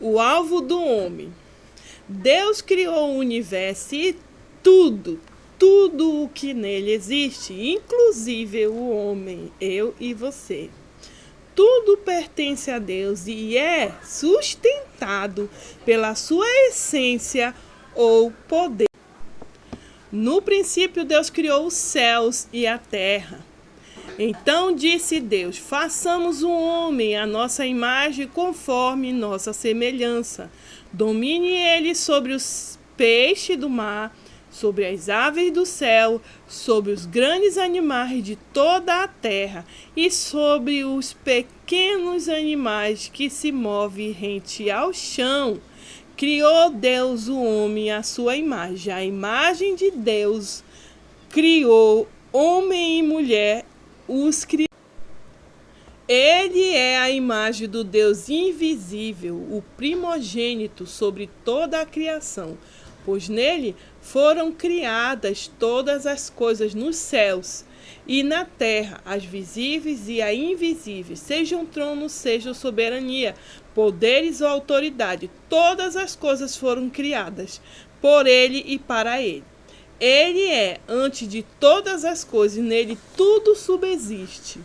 O alvo do homem. Deus criou o universo e tudo o que nele existe, inclusive o homem, eu e você. Tudo pertence a Deus e é sustentado pela sua essência ou poder. No princípio, Deus criou os céus e a terra. Então disse Deus: façamos o homem à nossa imagem, conforme nossa semelhança. Domine ele sobre os peixes do mar, sobre as aves do céu, sobre os grandes animais de toda a terra e sobre os pequenos animais que se movem rente ao chão. Criou Deus o homem à sua imagem. A imagem de Deus criou homem e mulher, os criou. Ele é a imagem do Deus invisível, o primogênito sobre toda a criação, pois nele foram criadas todas as coisas nos céus e na terra, as visíveis e as invisíveis, sejam tronos, sejam soberania, poderes ou autoridade. Todas as coisas foram criadas por ele e para ele. Ele é antes de todas as coisas, e nele tudo subsiste.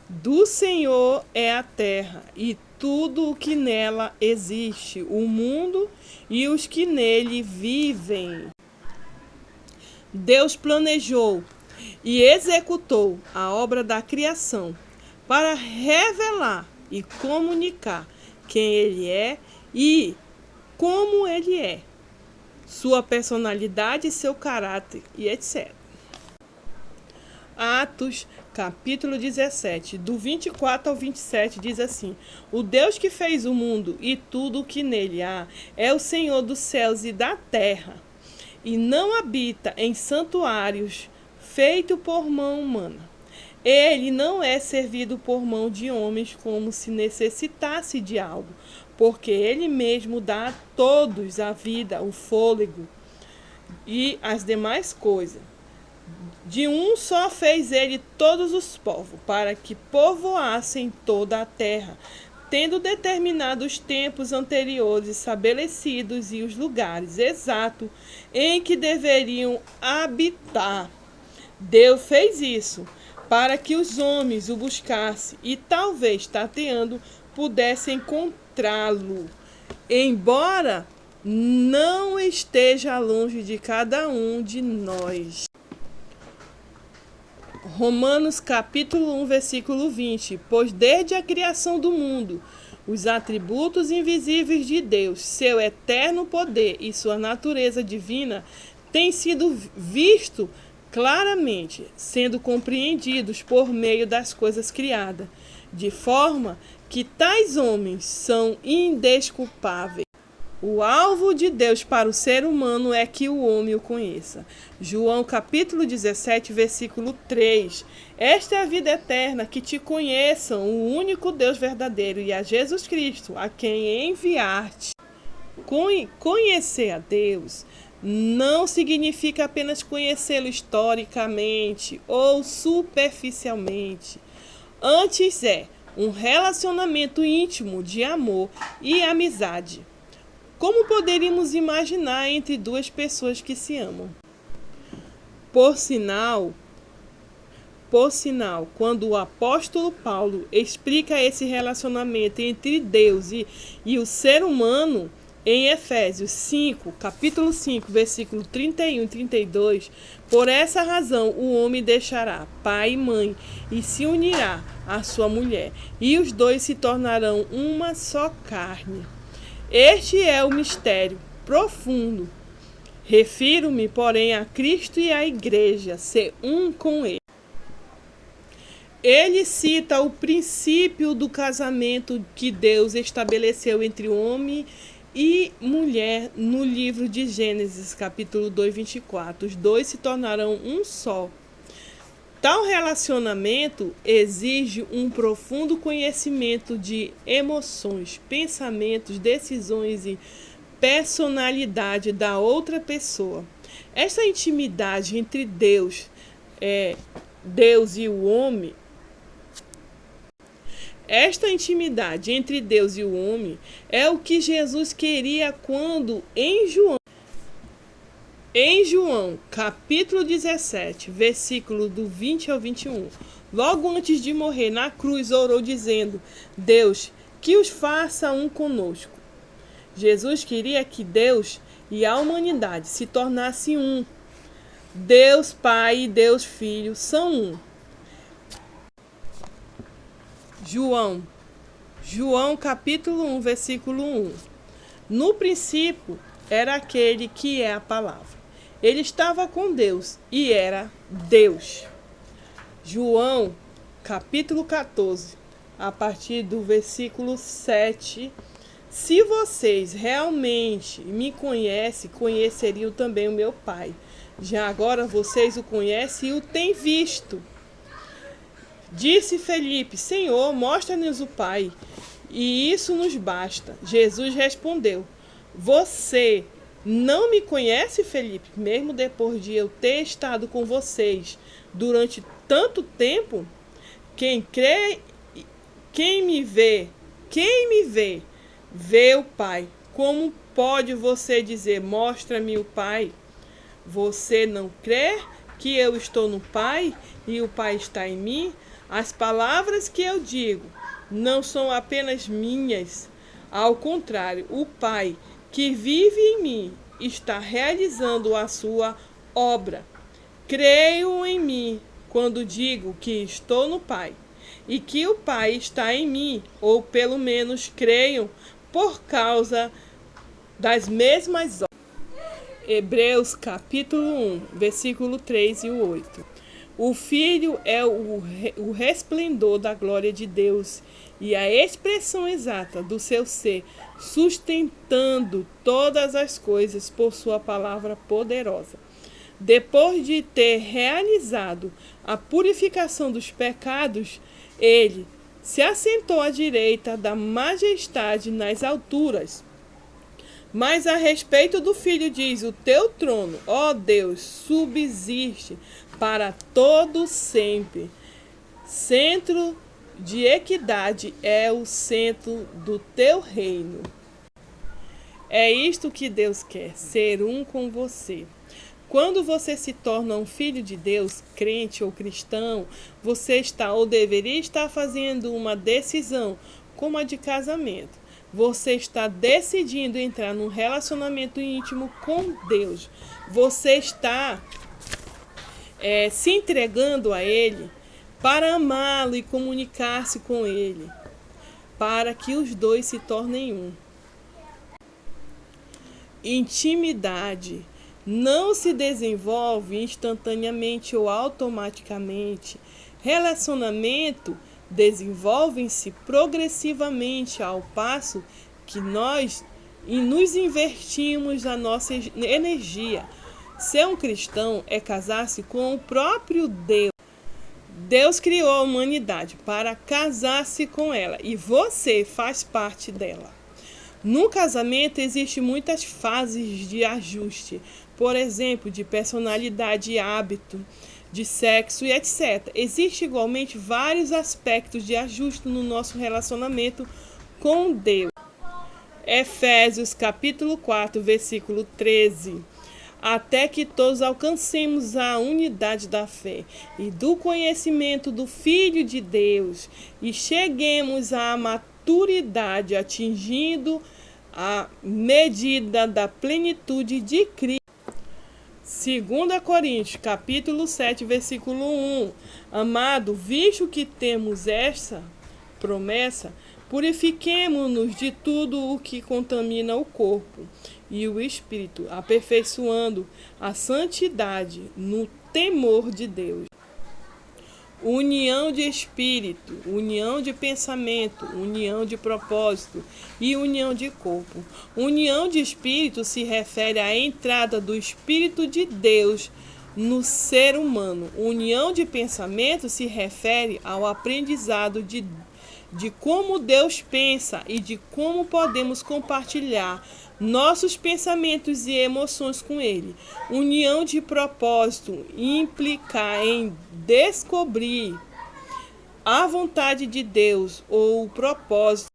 Do Senhor é a terra e tudo o que nela existe, o mundo e os que nele vivem. Deus planejou e executou a obra da criação para revelar e comunicar quem Ele é e como Ele é, sua personalidade, seu caráter e etc. Atos, capítulo 17, do 24 ao 27, diz assim: o Deus que fez o mundo e tudo o que nele há é o Senhor dos céus e da terra, e não habita em santuários feitos por mão humana. Ele não é servido por mão de homens como se necessitasse de algo, porque ele mesmo dá a todos a vida, o fôlego e as demais coisas. De um só fez ele todos os povos, para que povoassem toda a terra, tendo determinado os tempos anteriores estabelecidos e os lugares exatos em que deveriam habitar. Deus fez isso para que os homens o buscassem e, talvez tateando, pudessem encontrá-lo, embora não esteja longe de cada um de nós. Romanos capítulo 1, versículo 20. Pois desde a criação do mundo, os atributos invisíveis de Deus, seu eterno poder e sua natureza divina têm sido vistos claramente, sendo compreendidos por meio das coisas criadas, de forma que tais homens são indesculpáveis. O alvo de Deus para o ser humano é que o homem o conheça. João capítulo 17, versículo 3. Esta é a vida eterna, que te conheçam, o único Deus verdadeiro, e a Jesus Cristo, a quem enviaste. Conhecer a Deus não significa apenas conhecê-lo historicamente ou superficialmente. Antes é um relacionamento íntimo de amor e amizade. Como poderíamos imaginar entre duas pessoas que se amam? Por sinal, quando o apóstolo Paulo explica esse relacionamento entre Deus e o ser humano, em Efésios 5, capítulo 5, versículo 31 e 32, por essa razão o homem deixará pai e mãe e se unirá à sua mulher, e os dois se tornarão uma só carne. Este é o mistério profundo. Refiro-me, porém, a Cristo e à Igreja, ser um com Ele. Ele cita o princípio do casamento que Deus estabeleceu entre homem e mulher no livro de Gênesis, capítulo 2, 24. Os dois se tornarão um só. Tal relacionamento exige um profundo conhecimento de emoções, pensamentos, decisões e personalidade da outra pessoa. Essa intimidade entre Deus e o homem, Esta intimidade entre Deus e o homem é o que Jesus queria quando em João, capítulo 17, versículo do 20 ao 21, logo antes de morrer na cruz, orou dizendo: Deus, que os faça um conosco. Jesus queria que Deus e a humanidade se tornassem um. Deus Pai e Deus Filho são um. João capítulo 1, versículo 1. No princípio era aquele que é a palavra. Ele estava com Deus e era Deus. João capítulo 14, a partir do versículo 7. Se vocês realmente me conhecem, conheceriam também o meu Pai. Já agora vocês o conhecem e o têm visto. Disse Felipe: Senhor, mostra-nos o Pai, e isso nos basta. Jesus respondeu: Você não me conhece, Felipe, mesmo depois de eu ter estado com vocês durante tanto tempo? Quem me vê, vê o Pai. Como pode você dizer: mostra-me o Pai? Você não crê que eu estou no Pai e o Pai está em mim? As palavras que eu digo não são apenas minhas. Ao contrário, o Pai que vive em mim está realizando a sua obra. Creio em mim quando digo que estou no Pai e que o Pai está em mim, ou pelo menos creiam por causa das mesmas obras. Hebreus capítulo 1, versículo 3 e 8. O Filho é o resplendor da glória de Deus e a expressão exata do seu ser, sustentando todas as coisas por sua palavra poderosa. Depois de ter realizado a purificação dos pecados, ele se assentou à direita da majestade nas alturas. Mas a respeito do Filho diz: o teu trono, ó Deus, subsiste para todo sempre. Centro de equidade é o centro do teu reino. É isto que Deus quer, ser um com você. Quando você se torna um filho de Deus, crente ou cristão, você está ou deveria estar fazendo uma decisão, como a de casamento. Você está decidindo entrar num relacionamento íntimo com Deus. Você está se entregando a Ele para amá-lo e comunicar-se com Ele, para que os dois se tornem um. Intimidade não se desenvolve instantaneamente ou automaticamente. Relacionamento desenvolvem-se progressivamente ao passo que nós nos investimos a nossa energia. Ser um cristão é casar-se com o próprio Deus. Deus criou a humanidade para casar-se com ela e você faz parte dela. No casamento existem muitas fases de ajuste, por exemplo, de personalidade e hábito, de sexo e etc. Existem igualmente vários aspectos de ajuste no nosso relacionamento com Deus. Efésios capítulo 4, versículo 13. Até que todos alcancemos a unidade da fé e do conhecimento do Filho de Deus e cheguemos à maturidade, atingindo a medida da plenitude de Cristo. 2 Coríntios, capítulo 7, versículo 1. Amado, visto que temos esta promessa, purifiquemo-nos de tudo o que contamina o corpo e o espírito, aperfeiçoando a santidade no temor de Deus. União de espírito, união de pensamento, união de propósito e união de corpo. União de espírito se refere à entrada do Espírito de Deus no ser humano. União de pensamento se refere ao aprendizado de como Deus pensa e de como podemos compartilhar nossos pensamentos e emoções com Ele. União de propósito implica em descobrir a vontade de Deus ou o propósito